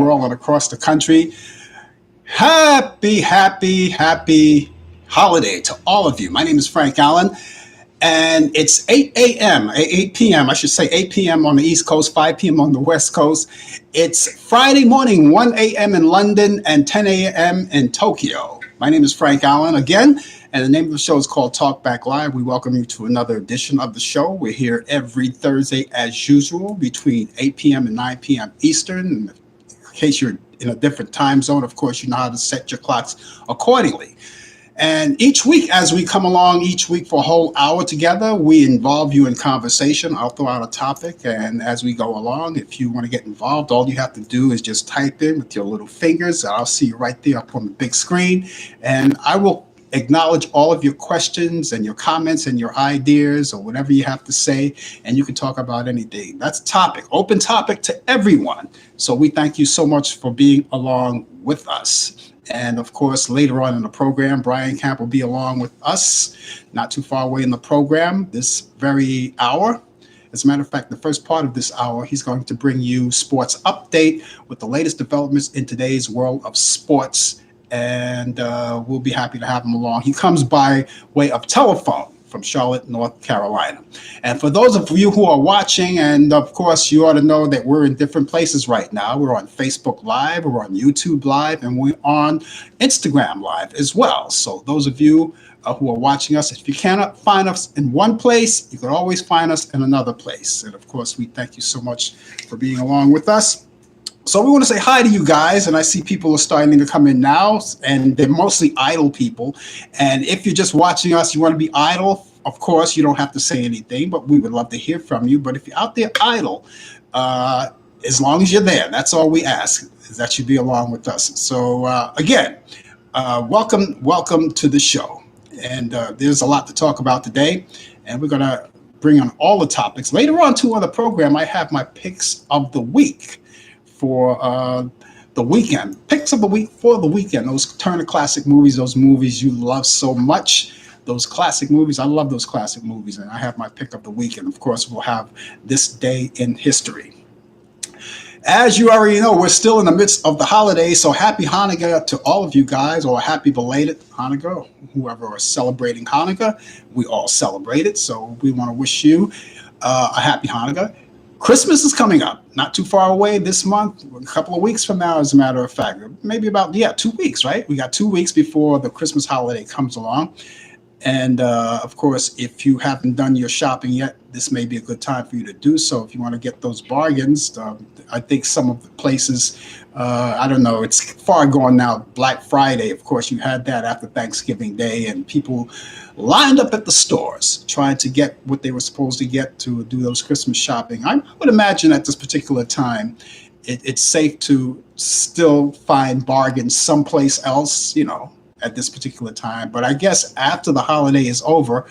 world and across the country. Happy holiday to all of you. My name is Frank Allan, and it's 8 a.m., 8 p.m., I should say 8 p.m. on the East Coast, 5 p.m. on the West Coast. It's Friday morning, 1 a.m. in London and 10 a.m. in Tokyo. My name is Frank Allan again, and the name of the show is called Talk Back Live. We welcome you to another edition of the show. We're here every Thursday as usual between 8 p.m. and 9 p.m. Eastern. In case you're in a different time zone, of course, you know how to set your clocks accordingly. And each week, as we come along, each week for a whole hour together, we involve you in conversation. I'll throw out a topic, and as we go along, if you want to get involved, all you have to do is just type in with your little fingers. I'll see you right there up on the big screen, and I will acknowledge all of your questions and your comments and your ideas or whatever you have to say, and you can talk about anything. That's topic, open topic to everyone. So we thank you so much for being along with us. And of course, later on in the program, Brian Camp will be along with us, not too far away in the program this very hour. As a matter of fact, the first part of this hour, he's going to bring you sports update with the latest developments in today's world of sports. And we'll be happy to have him along. He comes by way of telephone from Charlotte, North Carolina. And for those of you who are watching, and of course, you ought to know that we're in different places right now. We're on Facebook Live, we're on YouTube Live, and we're on Instagram Live as well. So those of you who are watching us, if you cannot find us in one place, you can always find us in another place. And of course, we thank you so much for being along with us. So we want to say hi to you guys, and I see people are starting to come in now, and they're mostly idle people. And if you're just watching us, you want to be idle, of course, you don't have to say anything, but we would love to hear from you. But if you're out there idle, as long as you're there, that's all we ask, is that you be along with us. So again, welcome to the show. And there's a lot to talk about today, and we're going to bring on all the topics. Later on, too, on the program, I have my picks of the week for the weekend. Picks of the week for the weekend. Those Turner classic movies, those movies you love so much. Those classic movies, I love those classic movies. And I have my pick of the week. And of course, we'll have this day in history. As you already know, we're still in the midst of the holidays. So happy Hanukkah to all of you guys, or happy belated Hanukkah, whoever is celebrating Hanukkah. We all celebrate it. So we want to wish you a happy Hanukkah. Christmas is coming up, not too far away this month, a couple of weeks from now, as a matter of fact, maybe about, 2 weeks, right? We got 2 weeks before the Christmas holiday comes along. And of course, if you haven't done your shopping yet, this may be a good time for you to do so. If you want to get those bargains, I think some of the places, I don't know, it's far gone now. Black Friday, of course, you had that after Thanksgiving Day, and people lined up at the stores trying to get what they were supposed to get to do those Christmas shopping. I would imagine at this particular time, it's safe to still find bargains someplace else, at this particular time. But I guess after the holiday is over,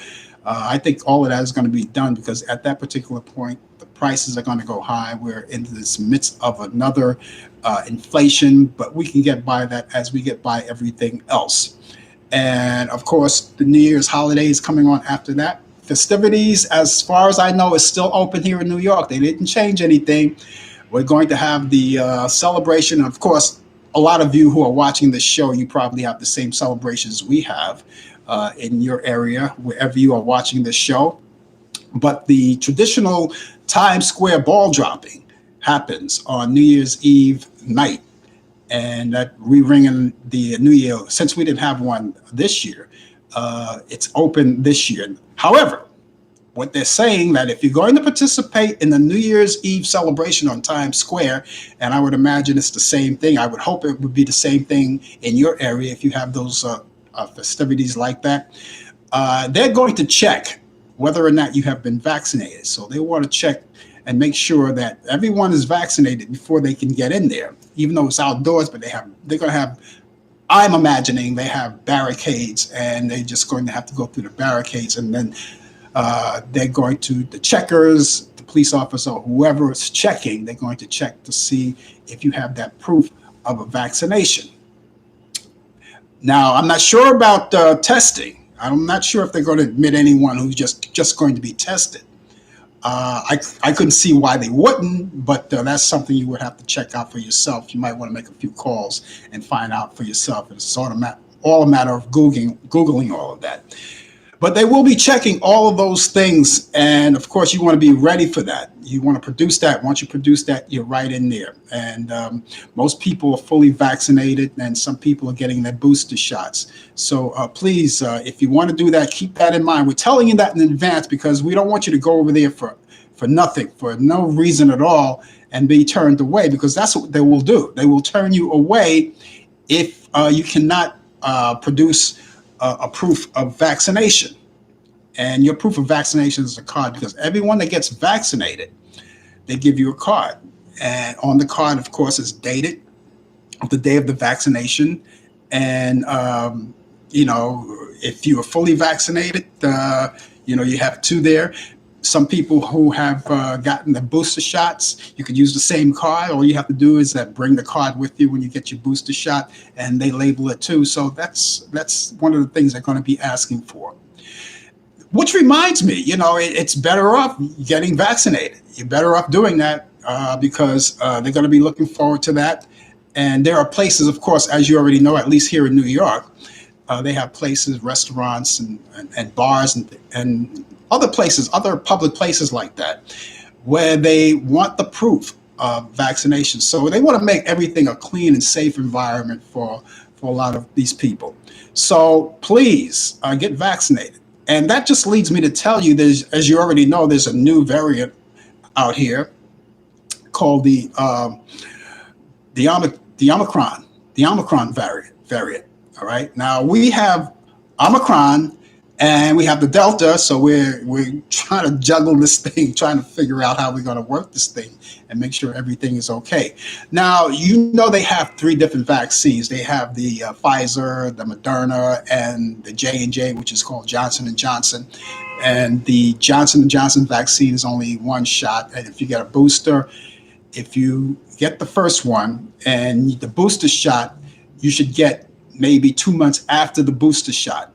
I think all of that is going to be done, because at that particular point, the prices are going to go high. We're in this midst of another inflation, but we can get by that as we get by everything else. And of course, the New Year's holiday is coming on after that. Festivities, as far as I know, is still open here in New York. They didn't change anything. We're going to have the celebration. Of course, a lot of you who are watching this show, you probably have the same celebrations we have in your area, wherever you are watching this show. But the traditional Times Square ball dropping happens on New Year's Eve night. And that re-ringing the New Year, since we didn't have one this year, it's open this year. However, what they're saying that if you're going to participate in the New Year's Eve celebration on Times Square, and I would imagine it's the same thing, I would hope it would be the same thing in your area if you have those festivities like that, they're going to check whether or not you have been vaccinated. So they want to check and make sure that everyone is vaccinated before they can get in there, even though it's outdoors, but they're going to have, I'm imagining they have barricades, and they're just going to have to go through the barricades, and then they're going to, the checkers, the police officer, whoever is checking, they're going to check to see if you have that proof of a vaccination. Now, I'm not sure about testing. I'm not sure if they're going to admit anyone who's just going to be tested. I couldn't see why they wouldn't, but that's something you would have to check out for yourself. You might want to make a few calls and find out for yourself. It's sort of all a matter of Googling all of that. But they will be checking all of those things. And of course, you want to be ready for that. You want to produce that. Once you produce that, you're right in there. And most people are fully vaccinated, and some people are getting their booster shots. So please, if you want to do that, keep that in mind. We're telling you that in advance because we don't want you to go over there for nothing, for no reason at all, and be turned away, because that's what they will do. They will turn you away if you cannot produce a proof of vaccination. And your proof of vaccination is a card, because everyone that gets vaccinated, they give you a card. And on the card, of course, is dated of the day of the vaccination. And, if you are fully vaccinated, you have two there. Some people who have gotten the booster shots, you could use the same card. All you have to do is bring the card with you when you get your booster shot, and they label it too. So that's one of the things they're going to be asking for. Which reminds me, it's better off getting vaccinated. You're better off doing that because they're going to be looking forward to that. And there are places, of course, as you already know, at least here in New York, they have places, restaurants and bars and other places, other public places like that, where they want the proof of vaccination. So they want to make everything a clean and safe environment for a lot of these people. So please get vaccinated. And that just leads me to tell you, as you already know, there's a new variant out here called the Omicron variant. All right. Now we have Omicron and we have the Delta, so we're trying to juggle this thing, trying to figure out how we're going to work this thing and make sure everything is okay. Now, they have three different vaccines. They have the Pfizer, the Moderna, and the J&J, which is called Johnson and Johnson. And the Johnson and Johnson vaccine is only one shot. And if you get a booster, if you get the first one and the booster shot, you should get maybe 2 months after the booster shot.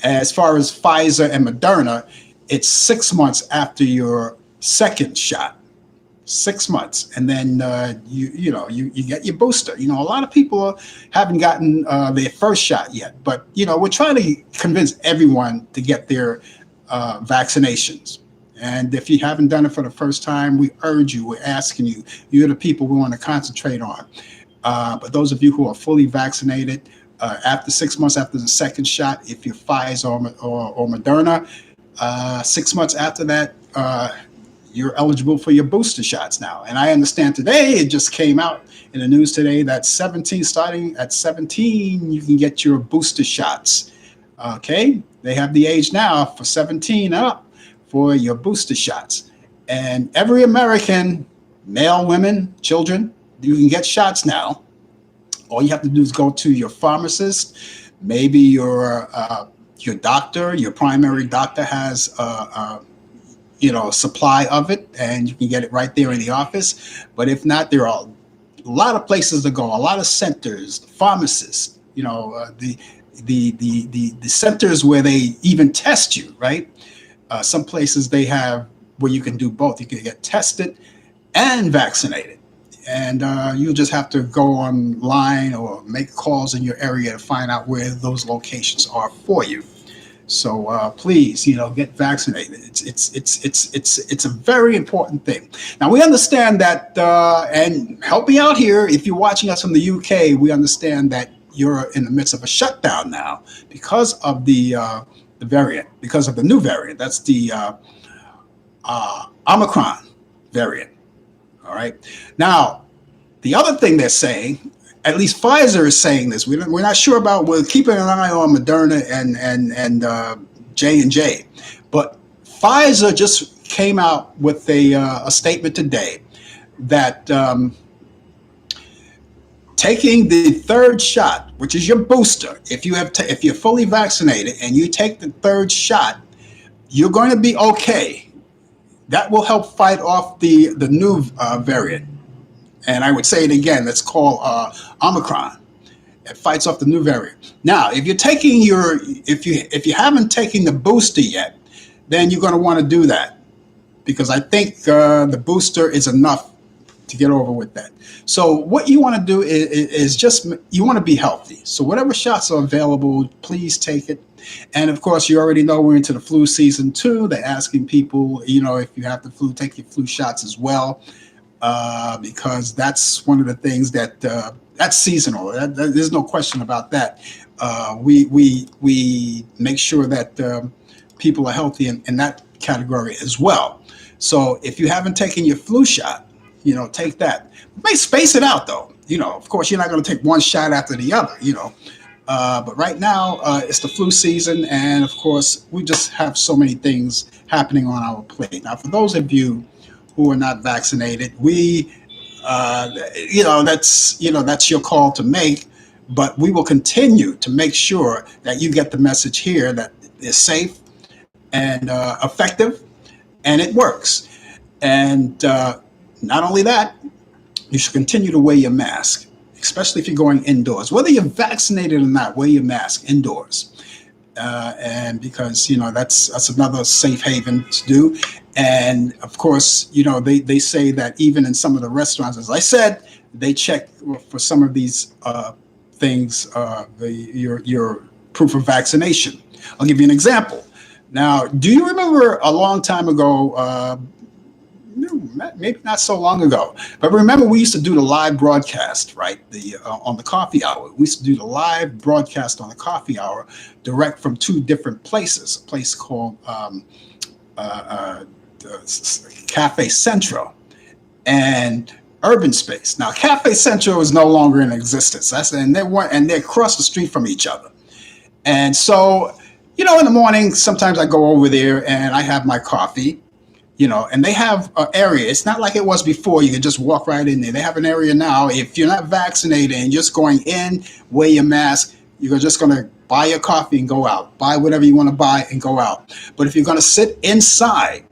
As far as Pfizer and Moderna, it's 6 months after your second shot. 6 months, and then you get your booster. A lot of people haven't gotten their first shot yet, but we're trying to convince everyone to get their vaccinations. And if you haven't done it for the first time, we urge you, we're asking you. You're the people we want to concentrate on. But those of you who are fully vaccinated, after 6 months after the second shot, if you're Pfizer or Moderna, 6 months after that, you're eligible for your booster shots now. And I understand today, it just came out in the news today that starting at 17, you can get your booster shots. Okay, they have the age now for 17 and up for your booster shots. And every American, male, women, children, you can get shots now. All you have to do is go to your pharmacist, maybe your doctor, your primary doctor has a supply of it, and you can get it right there in the office. But if not, there are a lot of places to go, a lot of centers, pharmacists, the centers where they even test you, right? Some places they have where you can do both. You can get tested and vaccinated. And you'll just have to go online or make calls in your area to find out where those locations are for you. So please, get vaccinated. It's a very important thing. Now we understand that, and help me out here. If you're watching us from the UK, we understand that you're in the midst of a shutdown now because of the variant, because of the new variant. That's the Omicron variant. All right. Now, the other thing they're saying, at least Pfizer is saying this. We're not sure about. We're keeping an eye on Moderna and J&J, but Pfizer just came out with a statement today that taking the third shot, which is your booster, if you're fully vaccinated and you take the third shot, you're going to be okay. That will help fight off the new variant. And I would say it again, that's called Omicron. It fights off the new variant. Now, if you haven't taken the booster yet, then you're going to want to do that, because I think the booster is enough to get over with that. So what you want to do is just you want to be healthy. So whatever shots are available, please take it. And of course, you already know we're into the flu season too. They're asking people, if you have the flu, take your flu shots as well, because that's one of the things that's seasonal. There's no question about that. We make sure that people are healthy in that category as well. So if you haven't taken your flu shot, take that. May space it out though. Of course, you're not going to take one shot after the other. But right now, it's the flu season, and of course, we just have so many things happening on our plate. Now, for those of you who are not vaccinated, that's your call to make. But we will continue to make sure that you get the message here that it's safe and effective, and it works. And not only that, you should continue to wear your mask, especially if you're going indoors. Whether you're vaccinated or not, wear your mask indoors. And because, that's another safe haven to do. And of course, they say that even in some of the restaurants, as I said, they check for some of these things, your proof of vaccination. I'll give you an example. Now, do you remember a long time ago, maybe not so long ago, but remember we used to do the live broadcast, right? On the coffee hour. We used to do the live broadcast on the coffee hour, direct from two different places. A place called Cafe Central and Urban Space. Now, Cafe Central is no longer in existence. They're across the street from each other. And so, in the morning, sometimes I go over there and I have my coffee. And they have an area. It's not like it was before. You can just walk right in there. They have an area now. If you're not vaccinated and just going in, wear your mask, you're just going to buy your coffee and go out. Buy whatever you want to buy and go out. But if you're going to sit inside,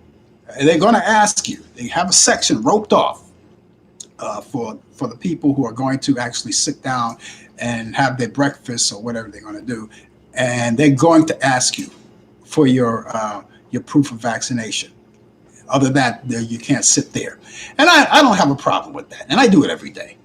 they're going to ask you. They have a section roped off for the people who are going to actually sit down and have their breakfast or whatever they're going to do. And they're going to ask you for your proof of vaccination. Other than that, you can't sit there. And I don't have a problem with that. And I do it every day.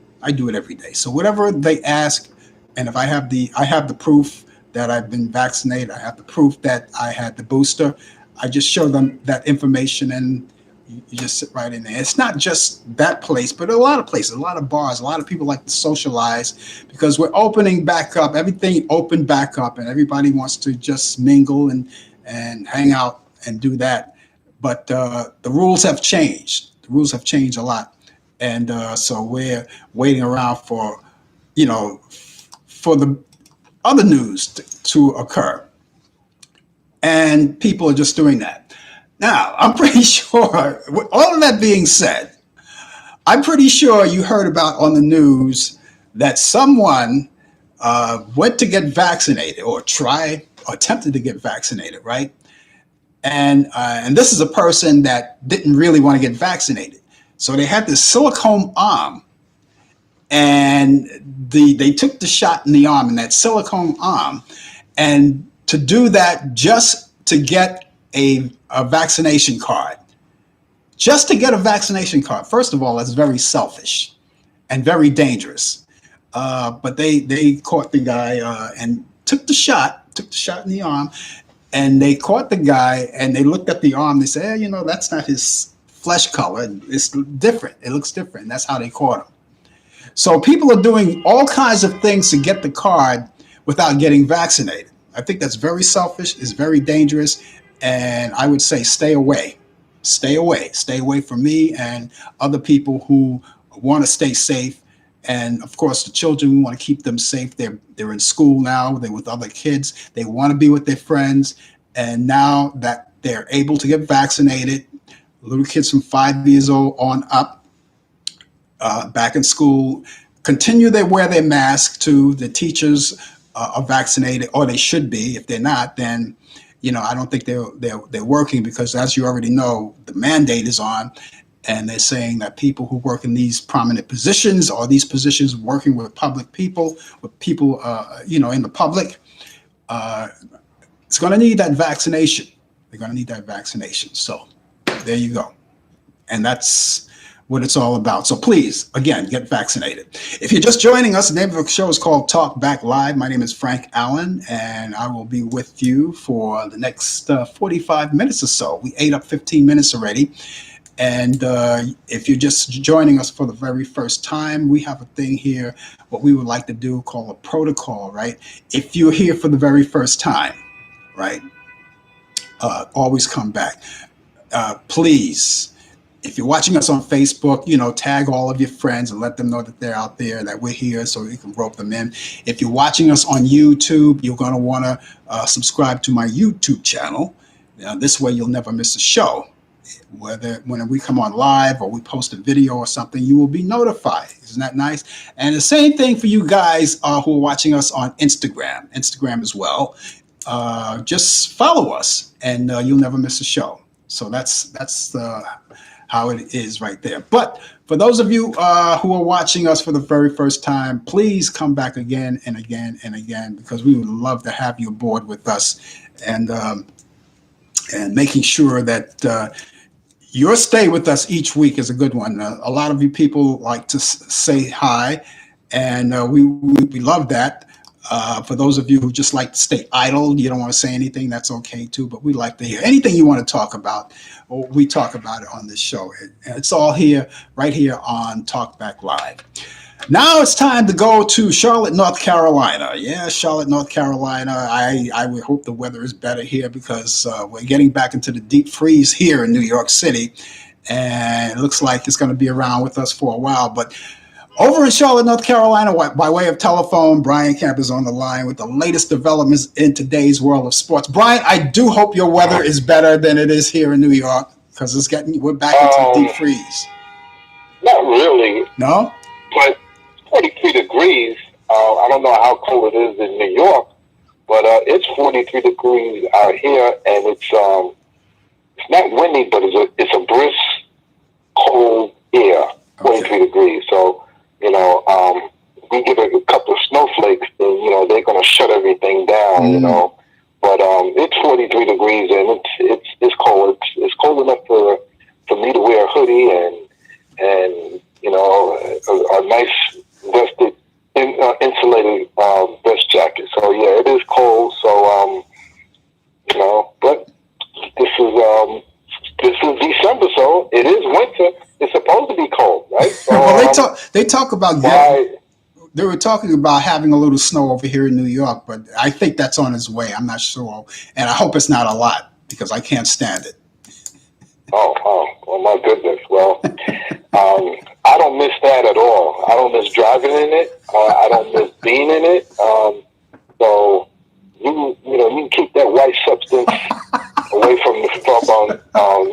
So whatever they ask, and if I have the proof that I've been vaccinated, I have the proof that I had the booster, I just show them that information and you just sit right in there. It's not just that place, but a lot of places, a lot of bars, a lot of people like to socialize because we're opening back up. Everything opened back up and everybody wants to just mingle and hang out and do that. But the rules have changed. The rules have changed a lot. And so we're waiting around for the other news to occur. And people are just doing that. Now, I'm pretty sure, with all of that being said, I'm pretty sure you heard about on the news that someone went to get vaccinated or attempted to get vaccinated, right? And this is a person that didn't really want to get vaccinated. So they had this silicone arm and they took the shot in the arm, in that silicone arm. And to do that just to get a vaccination card. Just to get a vaccination card. First of all, that's very selfish and very dangerous. But they caught the guy and took the shot in the arm. And they caught the guy and they looked at the arm. They said, that's not his flesh color. It's different. It looks different. That's how they caught him. So people are doing all kinds of things to get the card without getting vaccinated. I think that's very selfish. It's very dangerous. And I would say stay away. Stay away. Stay away from me and other people who want to stay safe. And of course, the children, we want to keep them safe. They're in school now. They're with other kids. They want to be with their friends. And now that they're able to get vaccinated, little kids from 5 years old on up, back in school, continue to wear their mask too. The teachers are vaccinated, or they should be. If they're not, then I don't think they're working because, as you already know, the mandate is on. And they're saying that people who work in these prominent positions or these positions working with public people, with people, in the public, it's going to need that vaccination. They're going to need that vaccination. So there you go. And that's what it's all about. So please, again, get vaccinated. If you're just joining us, the name of the show is called Talk Back Live. My name is Frank Allan, and I will be with you for the next 45 minutes or so. We ate up 15 minutes already. And if you're just joining us for the very first time, we have a thing here, what we would like to do called a protocol, right? If you're here for the very first time, right, always come back. Please, if you're watching us on Facebook, tag all of your friends and let them know that they're out there, that we're here, so you can rope them in. If you're watching us on YouTube, you're going to want to subscribe to my YouTube channel. This way you'll never miss a show. Whether when we come on live or we post a video or something, you will be notified. Isn't that nice? And the same thing for you guys who are watching us on Instagram as well. Just follow us, and you'll never miss a show. So that's how it is right there. But for those of you who are watching us for the very first time, please come back again and again and again, because we would love to have you aboard with us, and making sure that your stay with us each week is a good one. A lot of you people like to say hi, and we love that. For those of you who just like to stay idle, you don't want to say anything, that's okay too, but we like to hear anything you want to talk about. We talk about it on this show. It's all here, right here on Talk Back Live. Now it's time to go to Charlotte, North Carolina. Yeah, Charlotte, North Carolina. I would hope the weather is better here, because we're getting back into the deep freeze here in New York City, and it looks like it's going to be around with us for a while. But over in Charlotte, North Carolina, by way of telephone, Brian Camp is on the line with the latest developments in today's world of sports. Brian, I do hope your weather is better than it is here in New York, because we're back into the deep freeze. Not really. No? But 43 degrees. I don't know how cold it is in New York, but it's 43 degrees out here, and it's not windy, but it's a brisk, cold air. 43 degrees. So we get a couple of snowflakes, then they're going to shut everything down. But it's 43 degrees, and it's cold. It's cold enough for me to wear a hoodie and a nice vested insulated vest jacket. So yeah, it is cold. So but this is December, so it is winter. It's supposed to be cold, right? So, well, they talk about they were talking about having a little snow over here in New York, but I think that's on its way. I'm not sure, and I hope it's not a lot, because I can't stand it. Oh my goodness. Well, I don't miss that at all. I don't miss driving in it. I don't miss being in it. So you can keep that white substance away from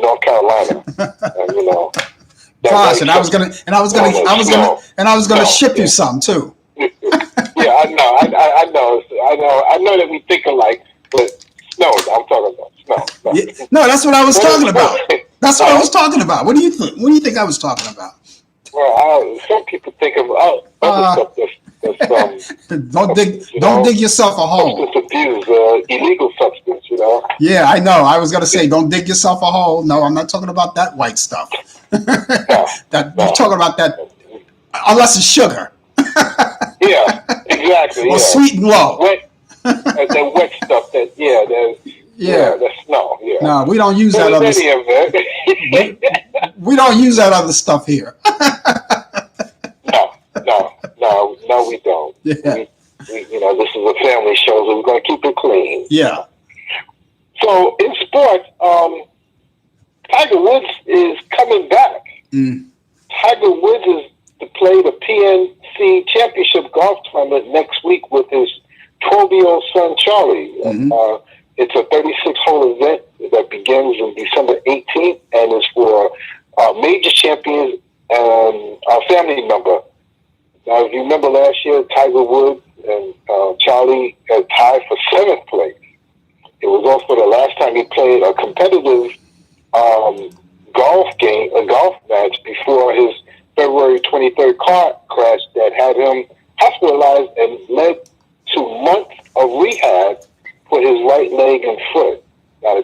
North Carolina. Gosh, and I was gonna ship you some too. Yeah, I know that we think alike, but snow. I'm talking about snow. Yeah, no, that's what I was talking about. That's what I was talking about. What do you think? What do you think I was talking about? Well, some people think of other stuff that's don't dig yourself a hole. Substance abuse, illegal substance, Yeah, I know. I was gonna say, don't dig yourself a hole. No, I'm not talking about that white stuff. You're talking about that, unless it's sugar. Yeah, exactly. Or sweet and low. That wet stuff. That's no. Yeah. No, we don't use that other stuff. We don't use that other stuff here. No, we don't. Yeah. This is a family show, so we're going to keep it clean. Yeah. So in sports, Tiger Woods is coming back. Tiger Woods is to play the PNC Championship Golf Tournament next week with his 12-year-old son, Charlie. It's a 36-hole event that begins on December 18th and is for major champions and a family member. Now, if you remember last year, Tiger Woods and Charlie had tied for 7th place. It was also the last time he played a competitive golf match before his February 23rd car crash that had him hospitalized and led to months of rehab for his right leg and foot. Now, the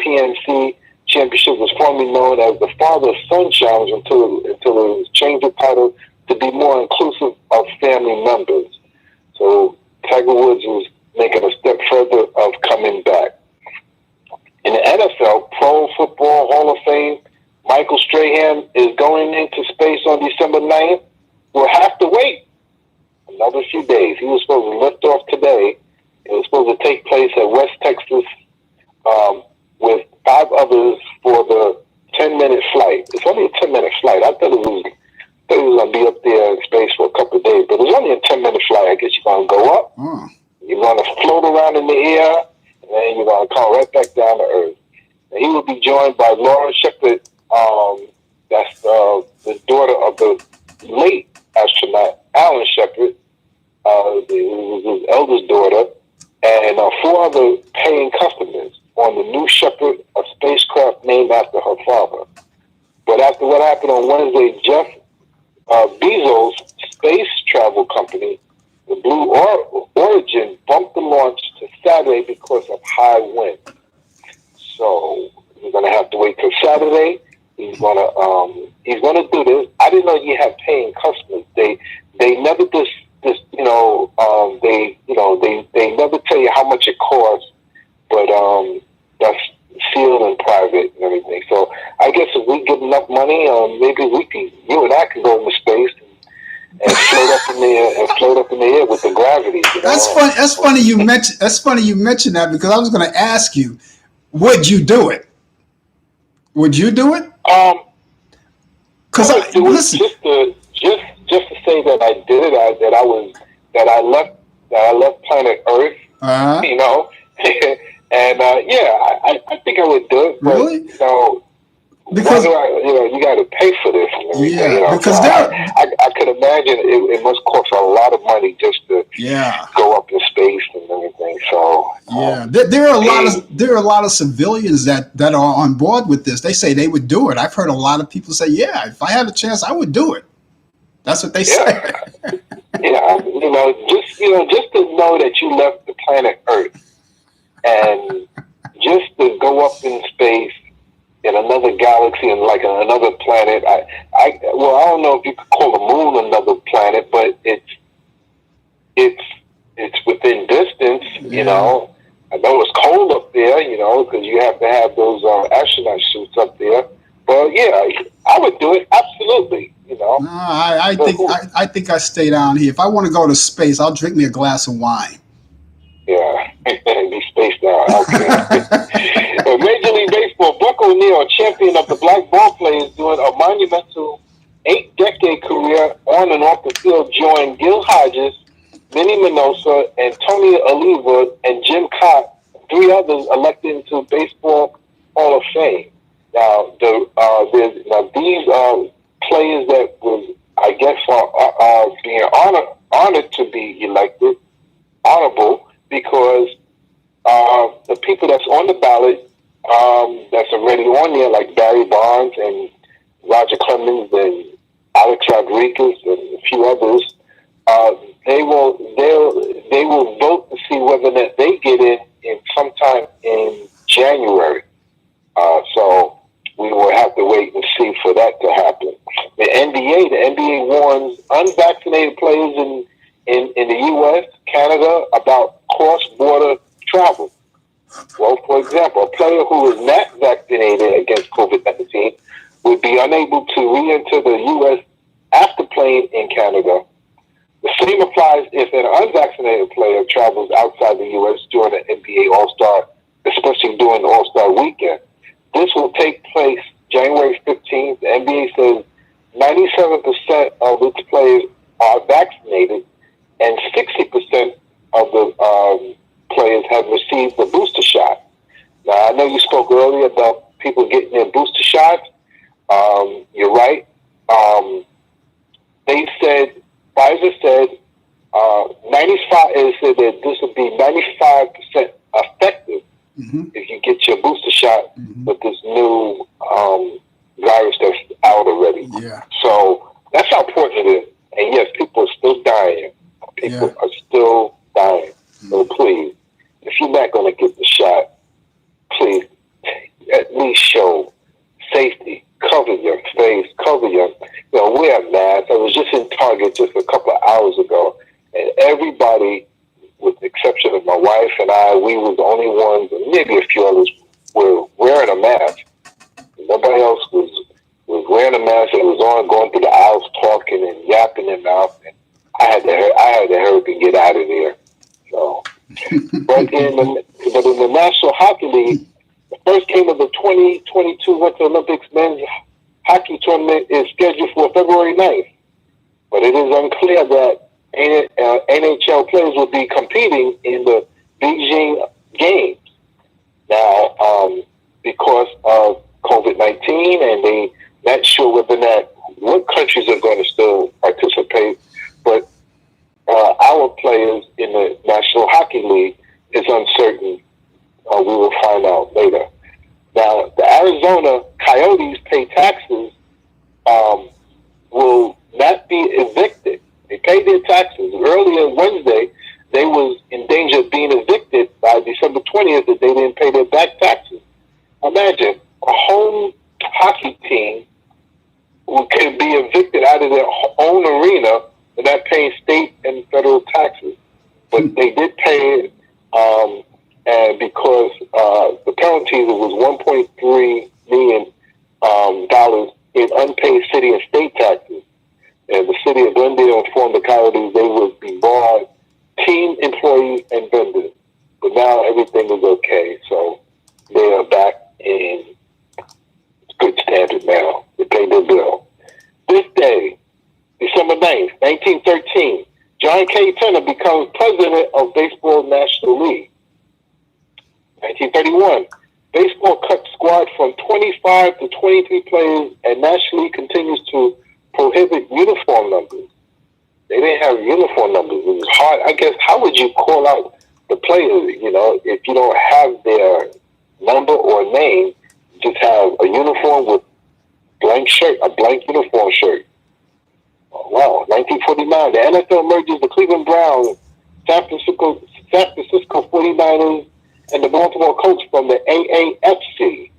PNC Championship was formerly known as the Father-Son members. So Tiger Woods is making a step further of coming back. In the NFL, Pro Football Hall of Fame, Michael Strahan is going into space on December 9th. We'll have to wait another few days. He was supposed to lift off today. It was supposed to take place at West Texas with 5 others for the 10-minute flight. It's only a 10-minute flight. I thought it was going to be up there in space for a couple of days, but it's only a 10-minute flight. I guess you're going to go up, you're going to float around in the air, and then you're going to come right back down to Earth. And he will be joined by Laura Shepard, that's the daughter of the late astronaut Allan Shepard, his eldest daughter, and 4 other paying customers on the New Shepard, a spacecraft named after her father. But after what happened on Wednesday, Jeff Bezos' space travel company, the Blue Origin, bumped the launch to Saturday because of high wind. So we're going to have to wait till Saturday. He's gonna do this. I didn't know you had paying customers. They never they never tell you how much it costs, but that's sealed in private and everything. So I guess if we get enough money, maybe you and I can go into space and float up in the air with the gravity. That's funny. That's funny you mentioned that, because I was going to ask you, would you do it? Would you do it? Because listen, just to say that I did it, that I left planet Earth, you know, and I think I would do it. But, really? You know, because you got to pay for this. And everything, yeah, you know? because so I could imagine it must cost a lot of money just to go up in space and everything. So there are a lot of civilians that are on board with this. They say they would do it. I've heard a lot of people say, yeah, if I had a chance, I would do it. That's what they say. Just to know that you left the planet Earth and just to go up in space in another galaxy and like another planet. I don't know if you could call the moon another planet, but it's within distance. You know, I know it's cold up there. You know, because you have to have those astronaut suits up there. But yeah, I would do it absolutely. You know, no, I think I stay down here. If I want to go to space, I'll drink me a glass of wine. Yeah, be spaced out. Okay. Major League Baseball, Buck O'Neil, champion of the black ball players, doing a monumental 8-decade career on and off the field, joined Gil Hodges, Minnie Minoso, Antonio Oliva, and Jim Cott, 3 others elected into Baseball Hall of Fame. Now, these players that was, I guess, are being honored to be elected, honorable, because the people that's on the ballot, that's already on there, like Barry Bonds and Roger Clemens and Alex Rodriguez and a few others, they will vote to see whether or not they get in sometime in January. So we will have to wait and see for that to happen. The NBA warns unvaccinated players in the U.S., Canada about cross-border travel. Well, for example, a player who is not vaccinated against COVID-19 would be unable to re-enter the U.S. after playing in Canada. The same applies if an unvaccinated player travels outside the U.S. during the NBA All-Star, especially during the All-Star weekend. This will take place January 15th. The NBA says 97% of its players are vaccinated, and 60% of the players have received the booster shot. Now, I know you spoke earlier about people getting their booster shots. You're right. Pfizer said 95. It said that this would be 95% effective if you get your booster shot with this new virus that's out already. Yeah. So that's how important it is. And yes, people are still dying. People are still dying. So please, if you're not going to get the shot, please at least show safety. Cover your face. Wear a mask. I was just in Target just a couple of hours ago, party, with the exception of my wife and I, we were the only ones, and maybe a few others, were wearing a mask. Nobody else was wearing a mask and was on going through the aisles talking and yapping their mouth. And I had to hurry and get out of there. So, but in the National Hockey League, the first game of the 2022 Winter Olympics men's hockey tournament is scheduled for February 9th. But it is unclear that NHL players will be competing in the Beijing Games. Now, because of COVID-19, and they not sure whether or not what countries are going to still participate, but our players in the National Hockey League is uncertain. We will find out later. Now, the Arizona Coyotes pay taxes will not be evicted. They paid their taxes. Earlier Wednesday, they was in danger of being evicted by December 20th if they didn't pay their back taxes. Imagine a home hockey team who could be evicted out of their own arena for not paying state and federal taxes. But they did pay it, and because the penalties, it was $1.3 million in unpaid city and state taxes. And the city of Glendale informed the Coyotes they would be barred team employees and vendors. But now everything is okay, so they are back in good standard now. They paid their bill. This day, December 9th, 1913, John K. Turner becomes president of Baseball National League. 1931, baseball cut squad from 25 to 23 players, and National League continues to prohibit uniform numbers. They didn't have uniform numbers. It was hard. I guess, how would you call out the players, if you don't have their number or name, just have a uniform with a blank uniform shirt. Oh, wow. 1949, the NFL merges the Cleveland Browns, San Francisco 49ers, and the Baltimore Colts from the AAFC.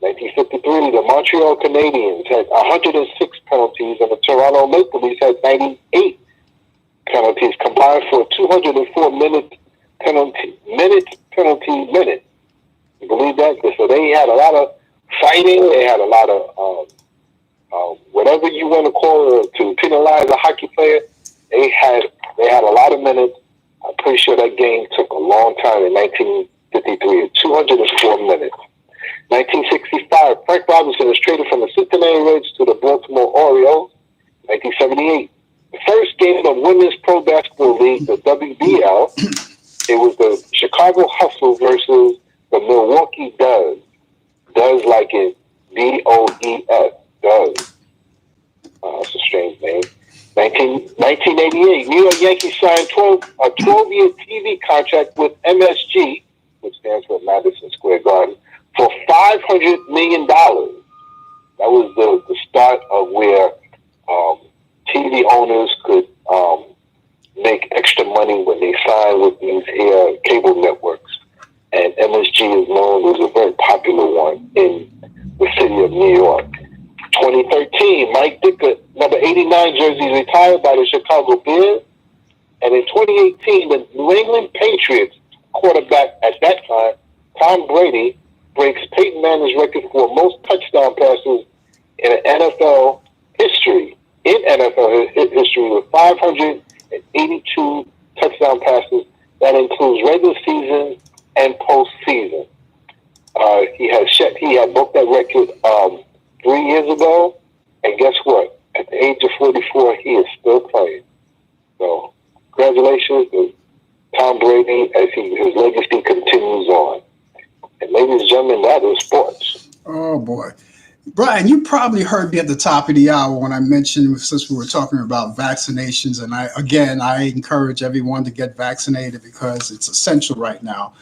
1953, the Montreal Canadiens had 106 penalties, and the Toronto Maple Leafs had 98 penalties, combined for a 204 penalty minute. You believe that? So they had a lot of fighting. They had a lot of whatever you want to call it, to penalize a hockey player. They had a lot of minutes. I'm pretty sure that game took a long time in 1953, 204 minutes. 1965, Frank Robinson is traded from the Cincinnati Reds to the Baltimore Orioles. 1978, the first game of Women's Pro Basketball League, the WBL, it was the Chicago Hustle versus the Milwaukee Duz. Duz like it, D-O-E-S, Duz. That's a strange name. 1988, New York Yankees signed a 12-year TV contract with MSG, which stands for Madison Square Garden, for $500 million. That was the start of where TV owners could make extra money when they sign with these cable networks. And MSG is known as a very popular one in the city of New York. 2013, Mike Dicker, number 89 jersey, retired by the Chicago Bears. And in 2018, the New England Patriots quarterback at that time, Tom Brady, breaks Peyton Manning's record for most touchdown passes in NFL history. With 582 touchdown passes. That includes regular season and postseason. He had broke that record 3 years ago, and guess what? At the age of 44, he is still playing. So, congratulations to Tom Brady as his legacy continues on. And ladies and gentlemen, that is sports. Oh, boy. Brian, you probably heard me at the top of the hour when I mentioned, since we were talking about vaccinations, and I encourage everyone to get vaccinated because it's essential right now.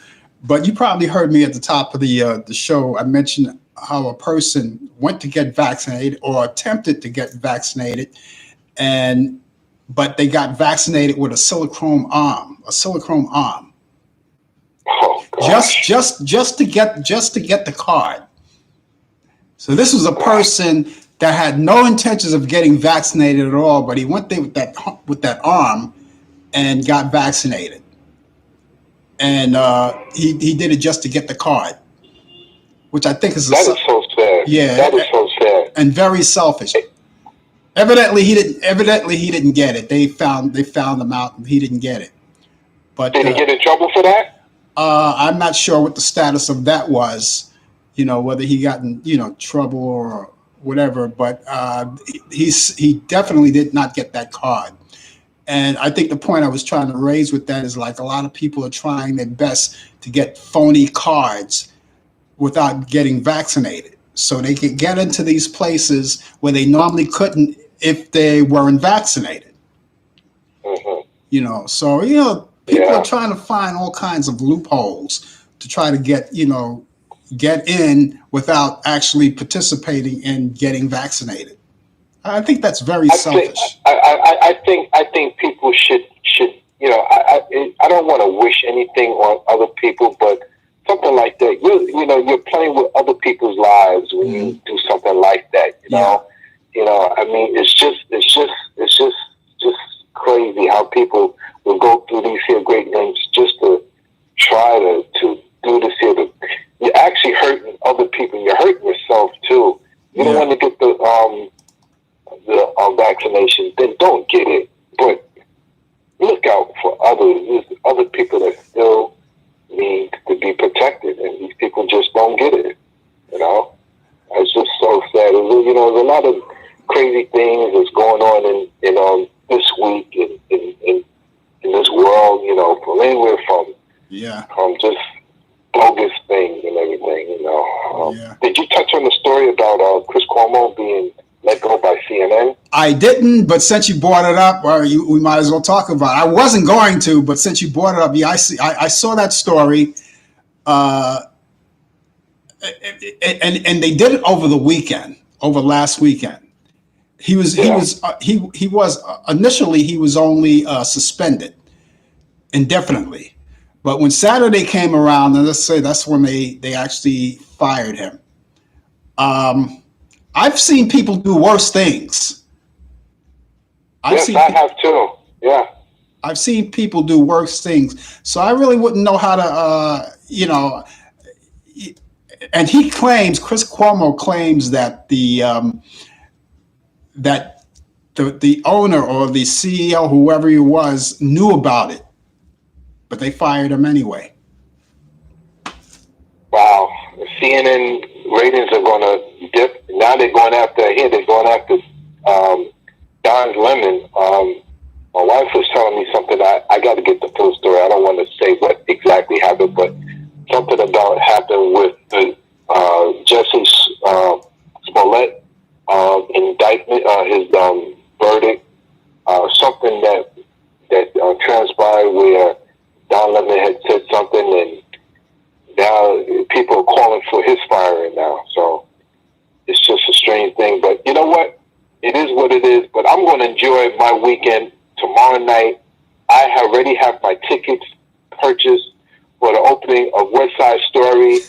But you probably heard me at the top of the show. I mentioned how a person went to get vaccinated or attempted to get vaccinated, but they got vaccinated with a silicone arm. Oh, gosh. Just to get the card. So this was a person that had no intentions of getting vaccinated at all, but he went there with that arm, and got vaccinated, and he did it just to get the card, which I think is That is so sad. That is yeah, so sad. and very selfish. Evidently, he didn't get it. They found him out, and he didn't get it. But Did he get in trouble for that? I'm not sure what the status of that was. Whether he got in trouble or whatever. But he definitely did not get that card. And I think the point I was trying to raise with that is like a lot of people are trying their best to get phony cards without getting vaccinated. So they can get into these places where they normally couldn't if they weren't vaccinated. Hmm. So people are Yeah. trying to find all kinds of loopholes to try to get in without actually participating in getting vaccinated. I think that's very I think selfish. I think people should I don't want to wish anything on other people, but something like that, you're playing with other people's lives when Hmm. you do something like that. Yeah, I mean, it's just crazy how people will go through these here great names just to try to do this here. You're actually hurting other people. You're hurting yourself too. You don't yeah, want to get the vaccination, then don't get it. But look out for others. There's other people that still need to be protected, and these people just don't get it. You know, it's just so sad. There's a lot of crazy things that's going on in this week in this world. From anywhere yeah, from just bogus things and everything. yeah. Did you touch on the story about Chris Cuomo being let go by CNN? I didn't, but since you brought it up, we might as well talk about it. I wasn't going to, but since you brought it up, yeah, I see. I saw that story, uh, and they did it over the weekend, over last weekend. He was he Yeah. was he was initially he was only suspended indefinitely, but when Saturday came around, and let's say that's when they actually fired him. Um, I've seen people do worse things. I've Yes, seen I have too. Yeah. I've seen people do worse things, so I really wouldn't know how to, And he claims, Chris Cuomo claims that that the owner or the CEO, whoever he was, knew about it, but they fired him anyway. Wow. The CNN ratings are going to dip. Now they're going after here. They're going after Don's Lemon. My wife was telling me something. I got to get the full story. I don't want to say what exactly happened, but something about happened with the Jesse Smollett indictment, his verdict. Something that transpired where Don Lemon had said something, and now people are calling for his firing now. So it's just a strange thing. But you know what? It is what it is. But I'm going to enjoy my weekend tomorrow night. I already have my tickets purchased for the opening of West Side Story,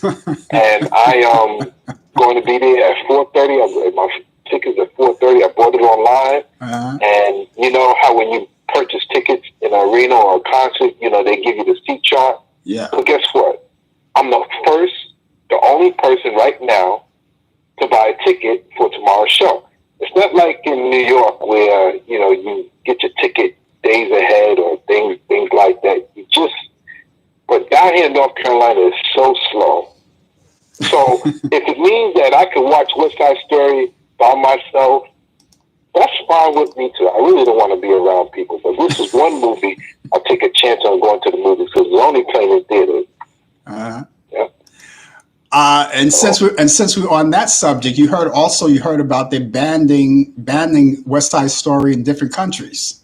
and I am going to be there at 4:30. My tickets at 4:30. I bought it online, Uh-huh. and you know how when you purchase tickets in an arena or a concert, they give you the seat chart. Yeah. But guess what? I'm the only person right now to buy a ticket for tomorrow's show. It's not like in New York where, you get your ticket days ahead or things like that. But down here in North Carolina is so slow. So if it means that I can watch West Side Story by myself, that's fine with me too. I really don't want to be around people, but this is one movie I'll take a chance on going to the movies because it's only playing in theaters. Uh-huh. Yeah. And So since we're on that subject, you heard about them banning West Side Story in different countries.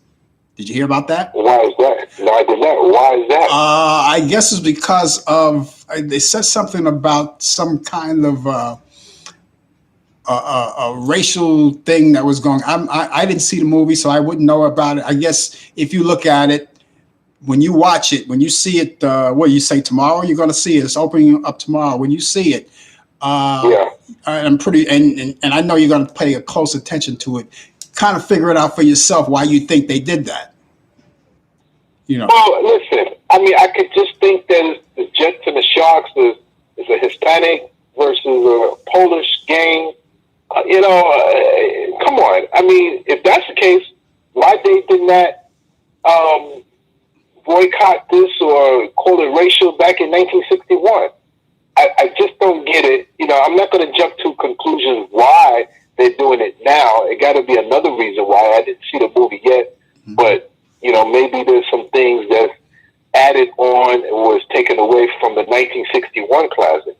Did you hear about that? why is that? No, I did not. Why is that? I guess it's because of they said something about some kind of a racial thing that was going. I didn't see the movie, so I wouldn't know about it. I guess if you look at it, when you watch it, when you see it, what you say tomorrow, you're going to see it. It's opening up tomorrow. When you see it, uh, Yeah. I'm pretty, and I know you're going to pay a close attention to it. Kind of figure it out for yourself why you think they did that. You know. Well, listen. I mean, I could just think that the Jets and the Sharks is a Hispanic versus a Polish game. Come on. I mean, if that's the case, why they did not um, boycott this or call it racial back in 1961? I just don't get it. I'm not going to jump to conclusions why they're doing it now. It got to be another reason why. I didn't see the movie yet, but maybe there's some things that's added on and was taken away from the 1961 classic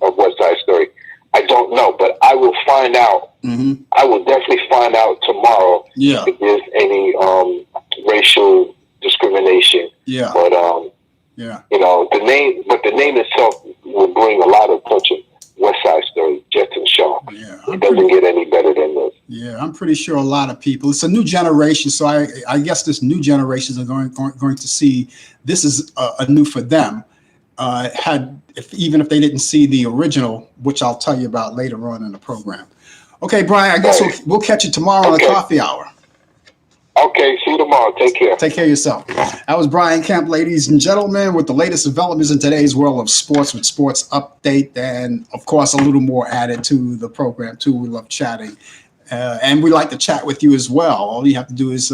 of West Side Story. I don't know, but I will find out. Mm-hmm. I will definitely find out tomorrow if there's any racial discrimination. Yeah. But yeah. the name itself will bring a lot of attention. West Side Story, Jets and Shaw. Yeah, it doesn't get any better than this. Yeah, I'm pretty sure a lot of people. It's a new generation, so I guess this new generations are going to see this is a new for them. Even if they didn't see the original, which I'll tell you about later on in the program. Okay, Brian, I guess we'll catch you tomorrow on the coffee hour. Okay, see you tomorrow. Take care. Take care of yourself. That was Brian Kemp, ladies and gentlemen, with the latest developments in today's world of sports with Sports Update. And, of course, a little more added to the program, too. We love chatting. And we like to chat with you as well. All you have to do is